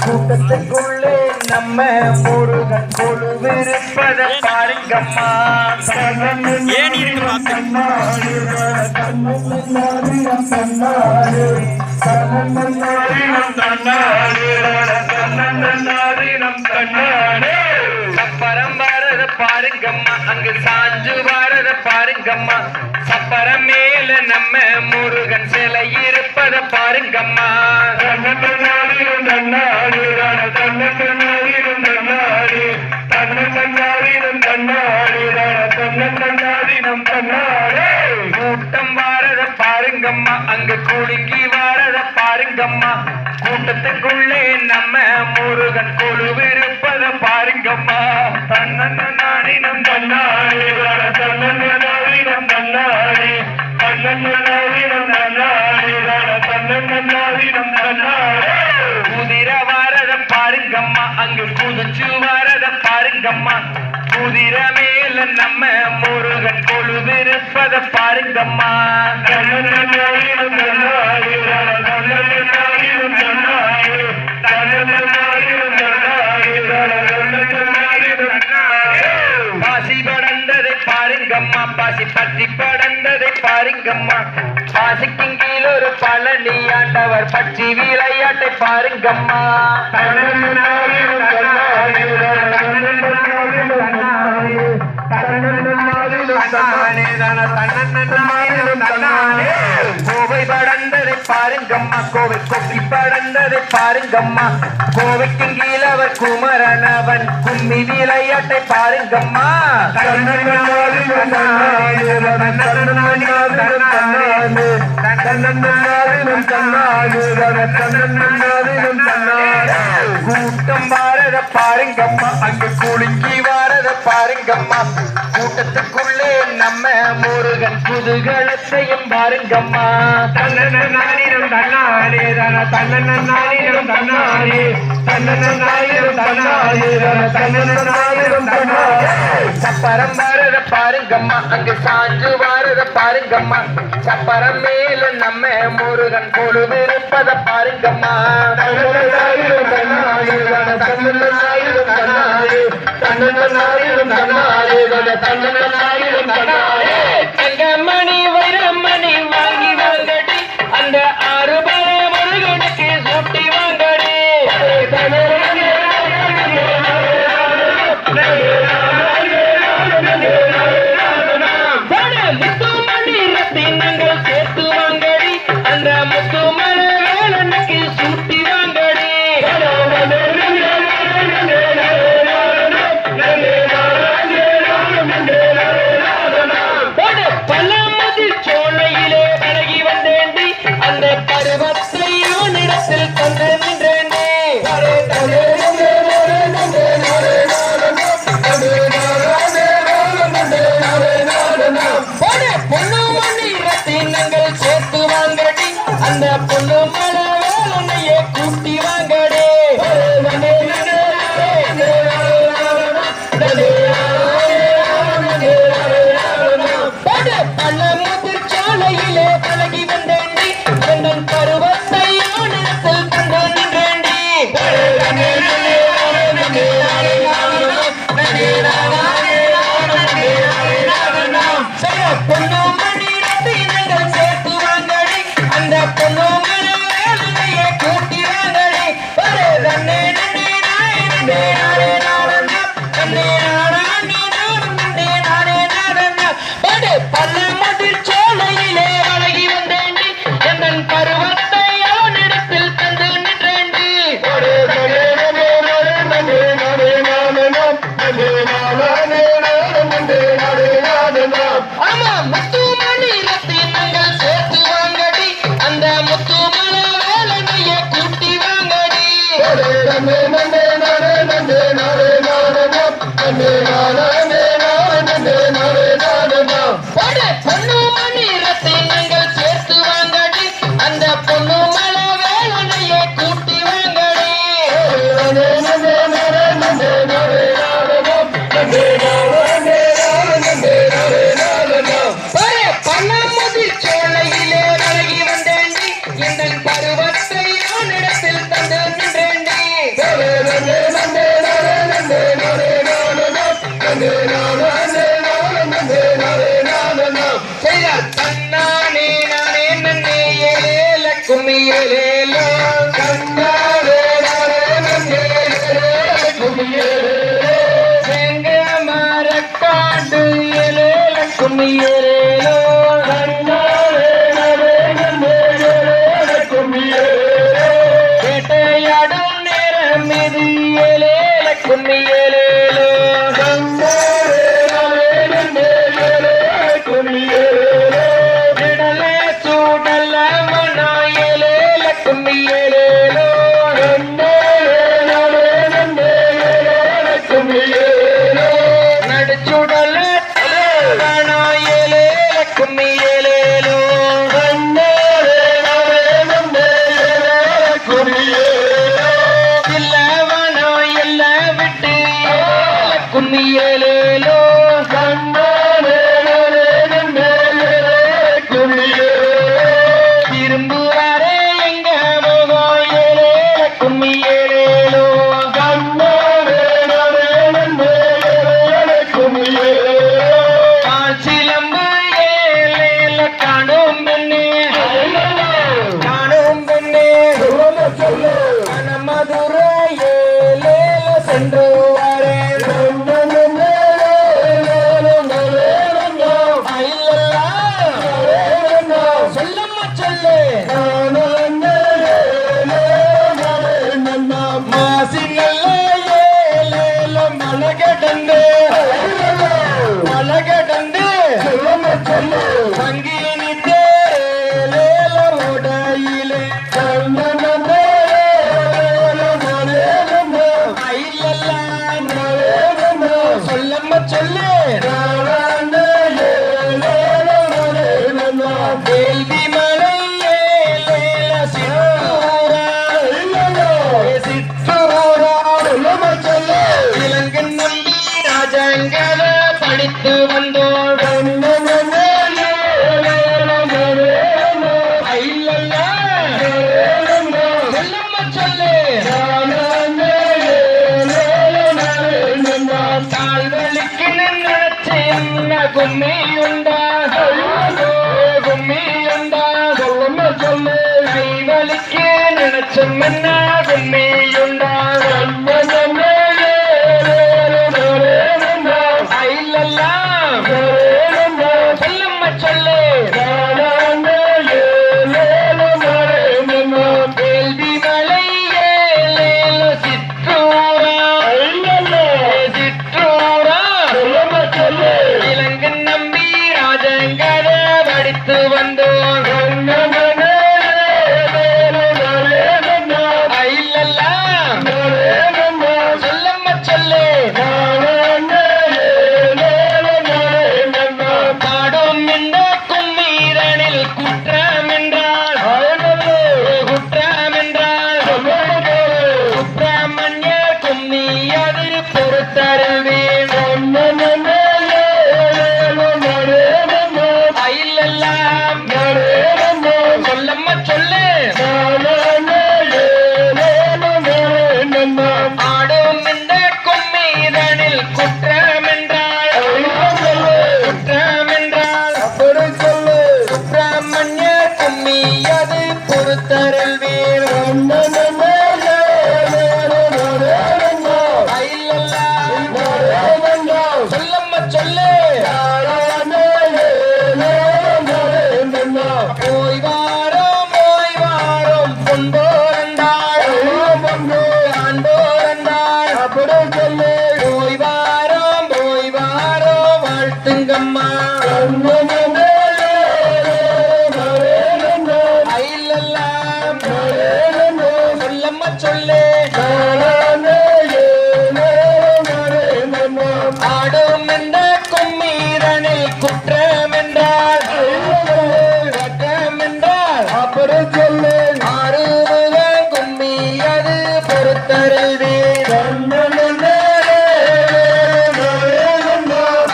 கூட்டத்துக்குள்ளே நம்ம முருகன் கொலுவிருப்பத பாருங்கம்மா. ஏன் இருக்கு சப்பரம் வரத பாருங்கம்மா, அங்கு சாஞ்சு வரத பாருங்கம்மா. சப்பரம் மேல நம்ம முருகன் சிலை இருப்பத பாருங்கம்மா. கூட்டம் வாரத பாருங்கம்மா, அங்கு குலுங்கி வாரத பாருங்கம்மா. கூட்டத்துக்குள்ளே நம்ம முருகன் கொலுவிருப்பத பாருங்கம்மா. தன்னன்னாடினம் தன்னாடி தன்னன்னாடினம் தன்னாடி தன்னன்னாடினம் தன்னாடி தன்னன்னாடினம் தன்னாடி. குதிர வாரத பாருங்கம்மா, அங்கு குதிச்சு வாரத பாருங்கம்மா. குதிர மேல நம்ம முருகன் கொலுவிருப்பத பாருங்கம்மா. தன்னன்னாடினம் தன்னாடி தன்னன்னாடினம் தன்னாடி தன்னன்னாடினம் தன்னாடி தன்னன்னாடினம் தன்னாடி. பாசி படந்ததை பாருங்கம்மா, பாசி பற்றி படந்ததை பாருங்கம்மா. பாசிக்கும் கீழ் ஒரு பழனி ஆண்டவர் பற்றி விளையாட்டை பாருங்கம்மா. கோவை படந்ததை பாருங்கம்மா, கோவை கொக்கி படந்ததை பாருங்கம்மா. கோவைக்கும் கீழ் அவர் குமரனவன் கும்மி விளையாட்டை பாருங்கம்மா. கூட்டம் வாரத பாருங்கம்மா, அங்கு குலுங்கி வாரத பாருங்கம்மா. கூட்டத்துக்குள்ளே நம்ம முருகன் குதூகலத்தையும் பாருங்கம்மா. தன்னன்னாடினம் தன்னாடி தன்னன்னாடினம் தன்னாடி தன்னன்னாடினம் தன்னாடி தன்னன்னாடினம் தன்னாடி. சப்பரம் வாரத பாருங்கம்மா, அங்கு சாஞ்சு வாரத பாருங்கம்மா. சப்பரம் மேல நம்ம முருகன் கொலுவிருப்பத பாருங்கம்மா. தன்னன்னாடினம் தன்னாடி தன்னன்னாடினம் தன்னாடி தன்னன்னாடினம் தன்னாடி தன்னன்னாடினம் தன்னாடி. தங்கமணி வைரமணி வாங்கி வாங்கடி, அந்த 6 பல முருகனுக்கு சூட்டி வாங்கடி. முத்துமணி ரத்தினங்கள் சேர்த்து வாங்கடி, அந்த முத்துமல வேலனுக்கு சூட்டி வாங்கடி. பழமதில் சோலையிலே பழகி வந்தேண்டி, அந்த பருவத்தை அவனிடத்தில் கொண்டு நின்றேண்டி. பொண்ணுமணி ரத்தினங்கள் சேர்த்து வாங்கடி, அந்த பொண்ணு மல வேலனையே கூட்டி வாங்கடி. பழமுதிர் சாலையிலே பழகி வந்தேண்டி, என் பருவத்தை அவனிடத்தில் கொண்டு நின்றேண்டி. பொண்ணுமணி ரத்தினங்கள் சேர்த்து வாங்கடி, அந்த பொண்ணு மல வேலனையே கூட்டி வாங்கடி. பழமுதிர் சோலையிலே பழகி வந்தேண்டி, என் பருவத்தை அவனிடத்தில் தந்து நின்றேண்டி. ஆமா, முத்துமணி ரத்தினங்கள் சேர்த்து வாங்கடி, அந்த முத்துமல வேலனையே கூட்டி வாங்கடி. பொண்ணுமணி ரத்தினங்கள் சேர்த்து வாங்கடி, அந்த பொண்ணு மல வேலனையே கூட்டி வாங்கடி. கும்மி ஏலேலோ இடல சூடல மனா ஏலேல கும்மி ஏலேலோ நடுச்சுடல மனா ஏலேல கும்மி ஏலேலோ இல்லவனோ எல்ல விட்டு கும்மி ஏலேலோ திரும்புவாரே எங்க போகும் ஏலேல கும்மி ஏலேலோ சிலம்பு ஏலேல காணும் பெண்ணே காணும் பெண்ணே மதுர ஏலேல சென்று வாரே சொல்லம்மா சொல்லு மாசிங்கல்ல ஏலேல மலகடந்து மலகடந்து சங்கீனி தேலேல உடையிலே சொல்லம்மா சொல்லு வேள்வி மலை ஏலேல சிற்றூரா சிற்றூரா இலங்கை நம்பி ராஜாங்கத படித்து வந்தோம் சொல்லம்மா சொல்லு கால்வலிக்கு நினைச்சு என்ன கும்மியுண்டா கும்மியுண்டா சொல்லம்மா சொல்லு கைவலிக்கு நினைச்சும் என்ன கும்மியுண்டா சொல்லம்மா சொல்லு வேள்வி மலை ஏலேல சிற்றூரா சிற்றூரா இலங்கை நம்பி ராஜங்கத படித்து வந்தோம் சொல்லம்மா சொல்லு பாடும் இந்த கும்மீரனில் குற்றம் என்றால் குற்றம் என்றால் சுப்பிரமணிய கும்மி அது பொறுத்தருவேன் அயிலெல்லாம் சொல்லம்மா சொல்லு ஆடும் இந்த கும்மீரனில் குற்றம் என்றால் குற்றம் என்றால் சுப்பிரமணிய கும்மி அது பொறுத்தருள்வீர் அயிலெல்லாம் சொல்லம்மா சொல்லு போய் வாரம் பொன்போரண்டாள் ஆண்டோரண்டாள் போய் வாரம் வாழ்த்துங்கம்மா அயிலெல்லாம் சொல்லம்மா சொல்லு ஆடும் இந்த கும்மீரனில் குற்றம் என்றால் குற்றம் என்றால் ஆறுமுக கும்மி அது பொறுத்தருள்வே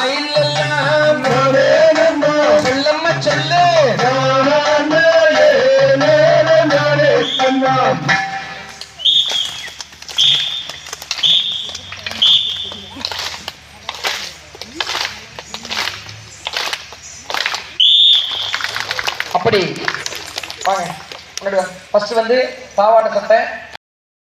அயிலெல்லாம் சொல்லம்மா சொல்லு அப்படி வாங்க முன்னாடி ஃபர்ஸ்ட் வந்து பாவாடை சட்டை